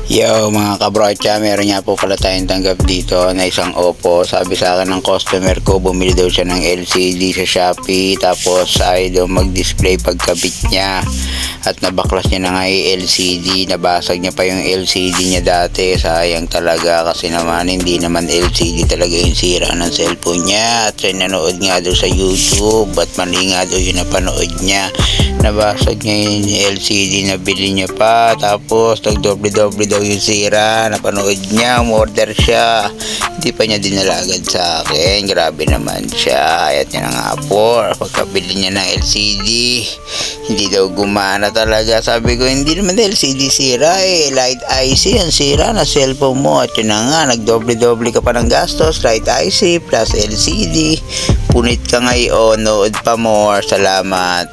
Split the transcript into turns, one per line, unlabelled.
Yo mga kabrocha, meron nga po pala tayong tanggap dito na isang Oppo. Sabi sa akin ng customer ko, bumili daw siya ng LCD sa Shopee, tapos ay daw mag-display pagkabit niya at nabaklas niya na nga yung LCD. Nabasag niya pa yung LCD niya dati. Sayang talaga kasi naman hindi naman LCD talaga yung sira ng cellphone niya, at nanood nga daw sa YouTube at mali nga daw yung napanood niya. Nabasag niya yung LCD na bili niya pa, tapos nagdoble-doble daw yung sira. Napanood niya, umorder siya, hindi pa niya dinala agad sa akin. Grabe naman siya. Ayat niya na nga po, pagkabili niya ng LCD hindi daw gumana talaga. Sabi ko, hindi naman LCD sira light IC ang sira na cellphone mo. At yun na nga, nagdoble-doble ka pa ng gastos, light IC plus LCD. Punit ka ngayon, nood pa more. Salamat.